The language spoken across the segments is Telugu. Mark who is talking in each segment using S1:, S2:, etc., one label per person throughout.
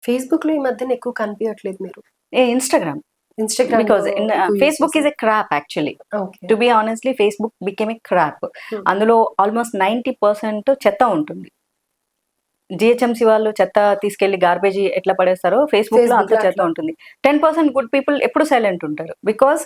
S1: ఫేస్‌బుక్‌లో ఈ మధ్యన ఎక్కువ కనిపియట్లేదు మీరు.
S2: ఇన్‌స్టాగ్రామ్.
S1: ఇన్‌స్టాగ్రామ్‌లో
S2: బికాజ్
S1: ఎక్కువ యూజ్
S2: ఫేస్‌బుక్ ఈజ్
S1: చేస్తారు.
S2: A crap actually.
S1: Okay.
S2: To be honestly Facebook became a crap.
S1: Hmm.
S2: అందులో ఆల్మోస్ట్ 90% చెత్త ఉంటుంది. జీహెచ్ఎంసీ వాళ్ళు చెత్త తీసుకెళ్లి గార్బేజ్ ఎట్లా పడేస్తారో ఫేస్‌బుక్‌లో అంత
S1: ఫేస్‌బుక్‌లో
S2: చెత్త
S1: అట్లా.
S2: ఉంటుంది. 10% గుడ్ పీపుల్ ఎప్పుడు సైలెంట్ ఉంటారు. బికాజ్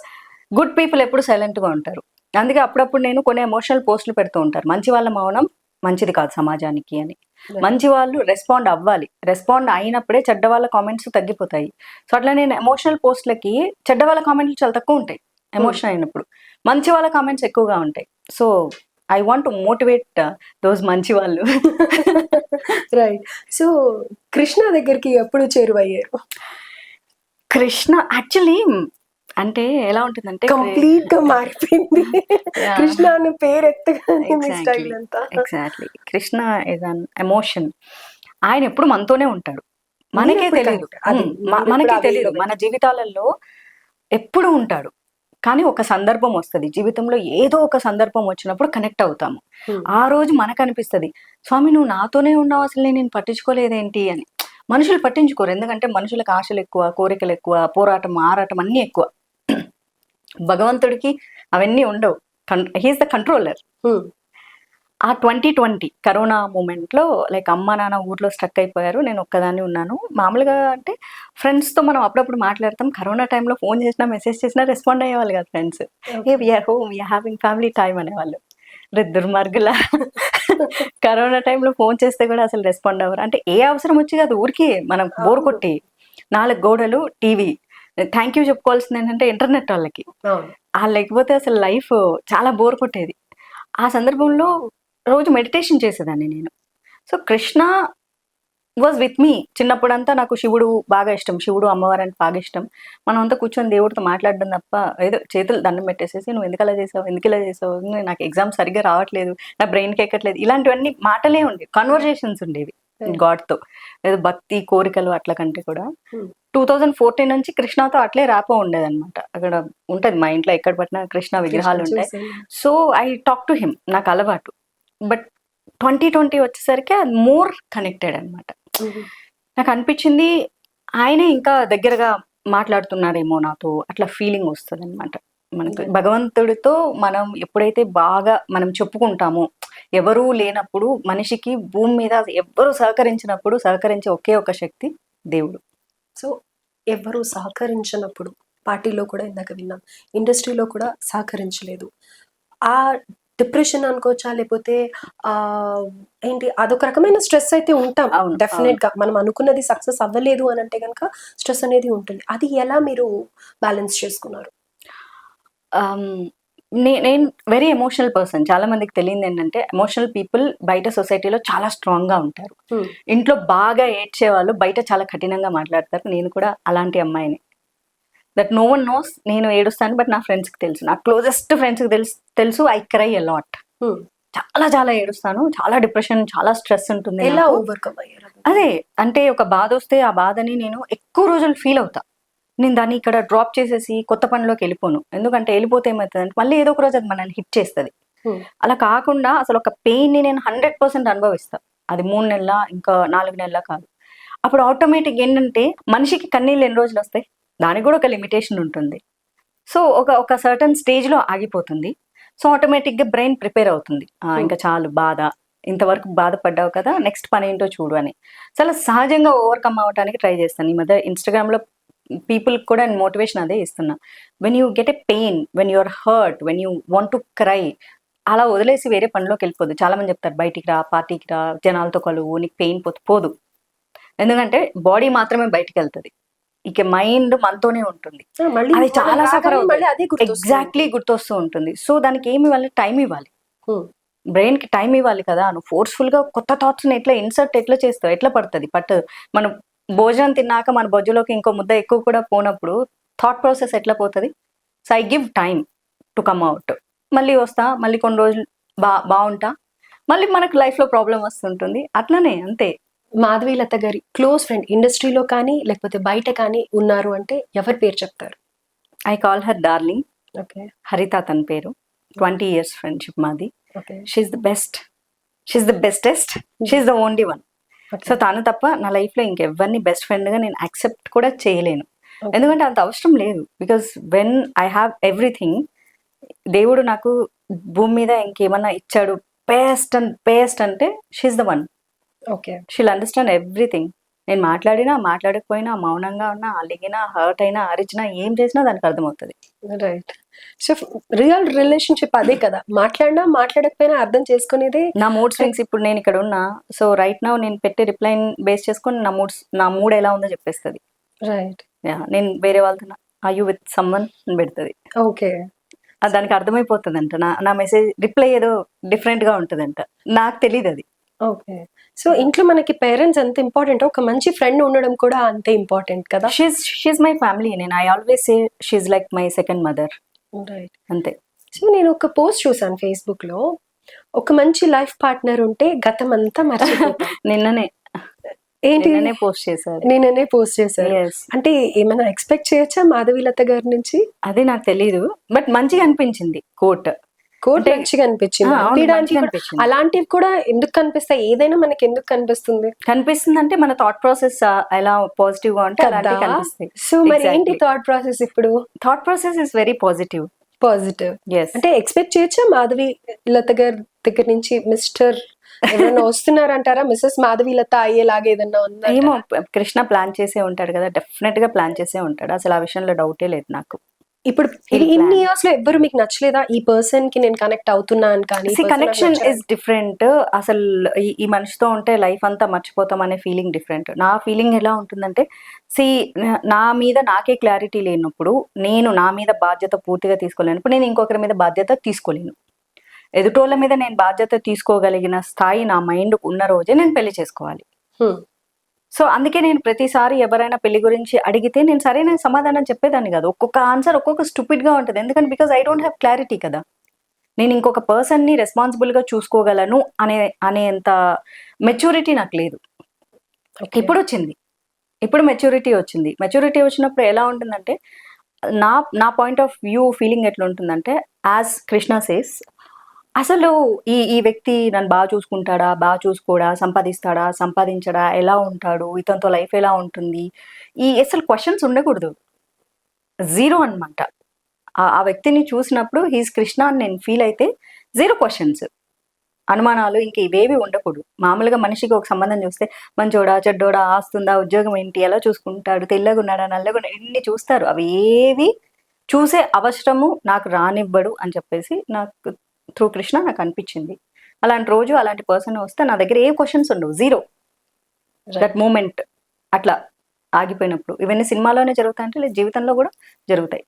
S2: గుడ్ పీపుల్ ఎప్పుడు సైలెంట్‌గా ఉంటారు. అందుకే అప్పుడప్పుడు నేను కొన్ని ఎమోషనల్ పోస్టులు పెడుతూ ఉంటారు. మంచి వాళ్ళ మౌనం మంచిది కాదు సమాజానికి అని.
S1: రైట్.
S2: మంచి వాళ్ళు రెస్పాండ్ అవ్వాలి. రెస్పాండ్ అయినప్పుడే చెడ్డ వాళ్ళ కామెంట్స్ తగ్గిపోతాయి. సో అట్లా నేను ఎమోషనల్ పోస్ట్‌లకి చెడ్డ వాళ్ళ కామెంట్లు చాలా తక్కువ ఉంటాయి.
S1: హ్మ్.
S2: ఎమోషన్ అయినప్పుడు. మంచి వాళ్ళ కామెంట్స్ ఎక్కువగా ఉంటాయి. So I want to motivate those మంచి వాళ్ళు.
S1: రైట్. సో, కృష్ణ దగ్గరికి ఎప్పుడు చేరువయ్యారు?
S2: కృష్ణ యాక్చువల్లీ అంటే ఎలా ఉంటుందంటే
S1: కంప్లీట్‌గా మారిపోయింది.
S2: యాహ్!
S1: కృష్ణ అనే పేరు ఎత్తగానే మీ స్టైల్
S2: ఎగ్జాక్ట్‌లీ.
S1: అంతా.
S2: Exactly. Krishna is an emotion. ఆయన ఎప్పుడు మనతోనే ఉంటాడు. మనకే
S1: మీరెప్పుడు
S2: తెలీదు.
S1: కనెక్ట్ అది మీరెప్పుడు
S2: మనకే
S1: ఆ వేలో
S2: తెలీదు. మన
S1: వెళ్లారు?
S2: జీవితాలలో ఎప్పుడూ ఉంటాడు. కానీ ఒక సందర్భం వస్తది. జీవితంలో ఏదో ఒక సందర్భం వచ్చినప్పుడు కనెక్ట్ అవుతాము.
S1: హ్మ్.
S2: ఆ రోజు మనకనిపిస్తది. స్వామి నువ్వు నాతోనే ఉన్నావు అసలు నేను పట్టించుకోలేదేంటి అని. మనుషులు పట్టించుకోరు. ఎందుకంటే మనుషులకు ఆశలెక్కువ, కోరికలెక్కువ, పోరాటం, ఆరాటం అన్నీ ఎక్కువ. భగవంతుడికి అవన్నీ ఉండవు. He is the controller.
S1: హ్మ్.
S2: ఆ 2020 కరోనా మూమెంట్‌లో లైక్ అమ్మ, నాన్న ఊర్లో స్ట్రక్ అయిపోయారు. నేను ఒక్కదాన్నే ఉన్నాను. మామూలుగా అంటే ఫ్రెండ్స్‌తో మనం అప్పుడప్పుడు మాట్లాడతాం. కరోనా టైంలో ఫోన్ చేసినా, మెసేజ్ చేసినా రెస్పాండ్ అయ్యేవాళ్ళు కాదు ఫ్రెండ్స్. ఏ
S1: okay.
S2: We are home, we are having family time అనేవాళ్ళు. అరే దుర్మార్గులా! కరోనా టైంలో ఫోన్ చేస్తే కూడా అసలు రెస్పాండ్ అవ్వరు. అంటే ఏ అవసరం వచ్చి కాదు ఊరికే మనం బోర్
S1: అవును.
S2: కొట్టి 4 గోడలు, టీవీ. థాంక్ యూ చెప్పుకోవాల్సింది ఏంటంటే ఇంటర్నెట్ వాళ్ళకి.
S1: అవును.
S2: లేకపోతే అసలు లైఫ్ చాలా బోర్ కొట్టేది. ఆ సందర్భంలో రోజు మెడిటేషన్ చేసేదాన్ని నేను. So, Krishna was with me. చిన్నప్పుడంతా నాకు శివుడు బాగా ఇష్టం. శివుడు, అమ్మవారంటే బాగా ఇష్టం. మనమంతా కూర్చొని దేవుడితో మాట్లాడడం తప్ప ఏదో చేతులు దండం పెట్టేసేసి "నువ్వు ఎందుకలా చేసావు? ఎందుకిలా చేసావు? నాకు ఎగ్జామ్ సరిగ్గా రావట్లేదు. నా బ్రెయిన్‌కి ఎక్కట్లేదు." ఇలాంటివన్నీ మాటలే ఉండేవి. కన్వర్జేషన్స్ ఉండేవి
S1: రైట్.
S2: గాడ్‌తో. ఏదో భక్తి, కోరికలు అట్ల కంటే కూడా.
S1: హ్మ్.
S2: 2014 నుంచి కృష్ణతో అట్లే ర్యాపో ఉండేదనమాట. అక్కడ ఉంటది మా ఇంట్లో ఎక్కడ పట్టినా కృష్ణ
S1: కృష్ణ
S2: విగ్రహాలుంటాయి.
S1: చూసాను.
S2: So, I talk to him. నాకు అలవాటు. బట్ 2020 వచ్చేసరికి అది మోర్ కనెక్టెడ్ అనమాట.
S1: హుహు.
S2: నాకు అనిపించింది ఆయనే ఇంకా దగ్గరగా మాట్లాడుతున్నారేమో నాతో అట్లా ఫీలింగ్ వస్తదనమాట. మనకి
S1: రైట్.
S2: భగవంతుడితో మనం ఎప్పుడైతే బాగా మనం చెప్పుకుంటామో, ఎవరూ లేనప్పుడు మనిషికి భూమి మీద ఎవ్వరు సహకరించినప్పుడు సహకరించే ఒకే ఒక శక్తి దేవుడు.
S1: సో, ఎవ్వరు సహకరించనప్పుడు పార్టీలో కూడా ఇందాక విన్నాం. ఇండస్ట్రీలో కూడా సహకరించలేదు. ఆ డిప్రెషన్ అనుకోవచ్చా? లేపోతే ఏంటి అదొక రకమైన స్ట్రెస్ అయితే ఉంటాం.
S2: అవును. అవును.
S1: డెఫినెట్‌గా. మనం అనుకున్నది సక్సెస్ అవ్వలేదు అనంటే గనక స్ట్రెస్ అనేది ఉంటుంది. అది ఎలా మీరు బ్యాలెన్స్ చేసుకున్నారు?
S2: ఆహ్, నేను వెరీ ఎమోషనల్ పర్సన్. చాలా మందికి తెలియనిదేంటంటే, ఎమోషనల్ పీపుల్ బయట సొసైటీలో చాలా స్ట్రాంగ్‌గా ఉంటారు.
S1: హ్మ్.
S2: ఇంట్లో బాగా ఏడ్చేవాళ్ళు బయట చాలా కఠినంగా మాట్లాడతారు. నేను కూడా అలాంటి అమ్మాయినే. దట్ నో వన్ నోస్ నేను ఏడుస్తాను. బట్ నా ఫ్రెండ్స్‌కి తెలుసు. నా క్లోజెస్ట్ ఫ్రెండ్స్‌కి తెలుసు ఐ క్రై ఎ లాట్.
S1: హ్మ్.
S2: చాలా చాలా ఏడుస్తాను. చాలా డిప్రెషన్, చాలా స్ట్రెస్ ఉంటుంది
S1: ఎలా
S2: నాకు.
S1: ఓవర్‌కమ్ అయ్యారు?
S2: అదే అంటే ఒక బాధొస్తే ఆ బాధని నేను ఎక్కువ రోజులు ఫీల్ అవుతా. నేను దాన్ని ఇక్కడ డ్రాప్ చేసేసి కొత్త పనిలోకి వెళ్ళిపోను. ఎందుకంటే వెళ్ళిపోతే ఏమైతదంటే మళ్ళీ ఏదో ఒక రోజు అది మనల్ని హిట్ చేస్తది.
S1: హ్మ్.
S2: అలా కాకుండా అసలు ఒక పెయిన్‌ని నేను 100% అనుభవిస్తా. అది 3 నెలల, ఇంకా 4 నెలల కాదు. అప్పుడు ఆటోమేటిక్‌గా ఏంటంటే మనిషికి కన్నీళ్ళు ఎన్ని రోజులొస్తాయి? దానికి కూడా ఒక లిమిటేషన్ ఉంటుంది. సో, ఒక సర్టెన్ స్టేజ్‌లో ఆగిపోతుంది. సో, ఆటోమేటిక్‌గా బ్రెయిన్ ప్రిపేర్ అవుతుంది.
S1: హ్మ్.
S2: ఇంక చాలు బాధ. ఇంతవరకు బాధపడ్డావు కదా! నెక్స్ట్ పనేంటో చూడు అని. చాలా సహజంగా ఓవర్‌కమ్ అవ్వటానికి ట్రై చేస్తాను. ఈ మధ్య ఇన్‌స్టాగ్రామ్‌లో పీపుల్‌కి కూడా నేను మోటివేషన్ అదే ఇస్తున్నా. When you get a pain, when you are hurt, when you want to cry అలా వదిలేసి వేరే పనిలోకెళ్ళిపోద్దు. చాలా మంది చెప్తారు బయటికి రా, పార్టీకి రా, జనాలతో కలువు, నీకు పెయిన్ పోదు. ఎందుకంటే బాడీ మాత్రమే బయటికెళ్తది. ఇక మైండ్ మనతోనే ఉంటుంది.
S1: ఆ! మళ్ళీ
S2: అది
S1: మనం
S2: చాలా సఫర్
S1: రాగానే
S2: అవుతది.
S1: మళ్ళీ అదే గుర్తొస్తూ
S2: ఎగ్జాక్ట్‌లీ
S1: ఉంటుంది.
S2: గుర్తొస్తూ ఉంటుంది. సో, దానికి ఏమి ఇవ్వాలి? టైమ్ ఇవ్వాలి.
S1: హ్మ్.
S2: బ్రెయిన్‌కి టైమ్ ఇవ్వాలి కదా! నువ్వు ఫోర్స్‌ఫుల్‌గా కొత్త థాట్స్‌ని ఎట్లా చేస్తావు? ఎట్లా పడతది? పట్టదు. మనం భోజనం తిన్నాక మన బొజ్జలోకి ఇంకో ముద్ద ఎక్కువ కూడా పోనప్పుడు థాట్ ప్రాసెస్ ఎట్లా పోతది? So, I give time to come out. మళ్ళీ వస్తా. మళ్ళీ కొన్ని రోజులు బావుంటా. మళ్ళీ మనకు లైఫ్‌లో ప్రాబ్లమ్ వస్తుంటుంది. అట్లనే అంతే.
S1: మాధవీలత గారి క్లోజ్ ఫ్రెండ్ ఇండస్ట్రీలో కానీ, లేకపోతే బయట కానీ ఉన్నారు అంటే ఎవరి పేరు చెప్తారు?
S2: I call her darling.
S1: Okay.
S2: హరిత తన పేరు. 20 ఇయర్స్ ఫ్రెండ్‌షిప్ మాది.
S1: Okay.
S2: She is the best. She is the bestest. She is the only one. So తను తప్ప నా లైఫ్లో ఇంకెవరిని బెస్ట్ ఫ్రెండ్గా నేను యాక్సెప్ట్ కూడా చేయలేను.
S1: Okay.
S2: ఎందుకంటే అంత అవసరం లేదు. Because when I have everything, దేవుడు నాకు భూమి మీద ఇంకేమన్నా ఇచ్చాడు పేస్ట్ అంటే she's the one.
S1: Okay.
S2: She'll understand everything. నేను మాట్లాడినా మాట్లాడకపోయినా, మౌనంగా ఉన్నా, అలిగినా, హర్ట్ అయినా, అరిచినా, ఏం చేసినా దానికి అర్థమవుతుంది.
S1: రైట్. సో రియల్ రిలేషన్షిప్ అదే కదా, మాట్లాడినా మాట్లాడకపోయినా అర్థం చేసుకునేదే.
S2: నా మూడ్ స్వింగ్స్, ఇప్పుడు నేను ఇక్కడ ఉన్నా, సో రైట్ నౌ నేను పెట్టే రిప్లై బేస్ చేసుకొని నా మూడ్ ఎలా ఉందో చెప్పేస్తుంది.
S1: రైట్.
S2: నేను వేరే వాళ్ళతో ఆర్ యూ విత్ సమ్వన్ అని పెడుతుంది.
S1: ఓకే.
S2: దానికి అర్థమైపోతుందంట. నా మెసేజ్ రిప్లై ఏదో డిఫరెంట్ గా ఉంటుందంట. నాకు తెలియదు అది.
S1: ఓకే. సో ఇంట్లో మనకి పేరెంట్స్ ఎంత ఇంపార్టెంట్, ఒక మంచి ఫ్రెండ్ ఉండడం కూడా అంతే ఇంపార్టెంట్ కదా.
S2: She's my family. నేను I always say she's like my second mother.
S1: Right.
S2: అంతే.
S1: సో నేను ఒక పోస్ట్ చూసాను ఫేస్బుక్ లో, ఒక మంచి లైఫ్ పార్ట్నర్ ఉంటే గతం అంతా మర్చిపోతాం. ఏంటి
S2: నిన్ననే పోస్ట్ చేశారు.
S1: నేననే పోస్ట్ చేశాను.
S2: Yes.
S1: అంటే ఏమైనా ఎక్స్పెక్ట్ చేయొచ్చా మాధవీలత గారి నుంచి?
S2: అది నాకు తెలీదు, బట్ మంచిగా అనిపించింది కోట్.
S1: కోట్ మంచిగా అనిపించింది.
S2: అవును,
S1: అనిపించడానికి
S2: మంచిగా
S1: కూడా
S2: అనిపించింది.
S1: అలాంటివి కూడా ఎందుకు కనిపిస్తాయి? ఏదైనా మనకి ఎందుకు కనిపిస్తుంది
S2: కనిపిస్తుంది అంటే మన థాట్ ప్రాసెస్ ఎలా పాజిటివ్ గా ఉంటే
S1: కదా.
S2: అలాంటివి కనిపిస్తాయి.
S1: సో మరి ఏంటి థాట్ ప్రాసెస్ ఇప్పుడు?
S2: Thought process is very positive.
S1: Positive.
S2: Yes.
S1: అంటే ఎక్స్పెక్ట్ చేయొచ్చా మాధవీలత గారి దగ్గర నుంచి మిస్టర్ ఏమైనా వస్తున్నారంటారా? మిస్సెస్ మాధవీలత అయ్యేలాగా ఏదన్నా ఉందా?
S2: ఏమో, కృష్ణ ప్లాన్ చేసే ఉంటాడు కదా, డెఫినెట్ గా ప్లాన్ చేసే ఉంటాడు. అసలు ఆ విషయంలో డౌటే లేదు నాకు.
S1: ఇప్పుడు ఇన్ని ఇయర్స్ లో ఎవ్వరు మీకు నచ్చలేదా? ఈ పర్సన్ కి నేను కనెక్ట్ అవుతున్నా అని కానీ
S2: కనెక్షన్ ఇస్ డిఫరెంట్. అసలు ఈ మనిషితో ఉంటే లైఫ్ అంతా మర్చిపోతాం అనే ఫీలింగ్ డిఫరెంట్. నా ఫీలింగ్ ఎలా ఉంటుందంటే, నా మీద నాకే క్లారిటీ లేనప్పుడు, నేను నా మీద బాధ్యత పూర్తిగా తీసుకోలేనప్పుడు నేను ఇంకొకరి మీద బాధ్యత తీసుకోలేను. ఎదుటోళ్ళ మీద నేను బాధ్యత తీసుకోగలిగిన స్థాయి నా మైండ్ ఉన్న రోజే నేను పెళ్లి చేసుకోవాలి. సో అందుకే నేను ప్రతిసారి ఎవరైనా పెళ్లి గురించి అడిగితే నేను సరైన సమాధానం చెప్పేదాన్ని కాదు. ఒక్కొక్క ఆన్సర్ ఒక్కొక్క స్టూపిడ్ గా ఉంటుంది. ఎందుకంటే because I don't have clarity కదా. నేను ఇంకొక పర్సన్ ని రెస్పాన్సిబుల్ గా చూసుకోగలను అనేంత మెచ్యూరిటీ నాకు లేదు. ఇప్పుడు వచ్చింది. ఇప్పుడు మెచ్యూరిటీ వచ్చింది. మెచ్యూరిటీ వచ్చినప్పుడు ఎలా ఉంటుందంటే, నా పాయింట్ ఆఫ్ వ్యూ ఫీలింగ్ ఎట్లా ఉంటుందంటే, యాజ్ కృష్ణ సేస్, అసలు ఈ వ్యక్తి నన్ను బాగా చూసుకుంటాడా, బాగా చూసుకోడా, సంపాదిస్తాడా, సంపాదించడా, ఎలా ఉంటాడు, ఇతనితో లైఫ్ ఎలా ఉంటుంది, అసలు క్వశ్చన్స్ ఉండకూడదు. జీరో అనమాట. ఆ వ్యక్తిని చూసినప్పుడు హీస్ కృష్ణ అని నేను ఫీల్ అయితే జీరో క్వశ్చన్స్, అనుమానాలు ఇంక ఇవేవి ఉండకూడదు. మామూలుగా మనిషికి ఒక సంబంధం చూస్తే మంచోడా, చెడ్డోడా, ఆస్తుందా, ఉద్యోగం ఏంటి, ఎలా చూసుకుంటాడు, తెల్లగా ఉన్నాడా, నల్లగా ఉన్నాడా, ఇన్ని చూస్తారు. అవి ఏవి చూసే అవసరము నాకు రానివ్వడు అని చెప్పేసి నాకు త్రూ కృష్ణ నాకు అనిపించింది. అలాంటి రోజు అలాంటి పర్సన్ వస్తే నా దగ్గర ఏ క్వశ్చన్స్ ఉండవు, జీరో. దట్ మూమెంట్ అట్లా ఆగిపోయినప్పుడు, ఇవన్నీ సినిమాలోనే జరుగుతాయంటే లేదు, జీవితంలో కూడా జరుగుతాయి.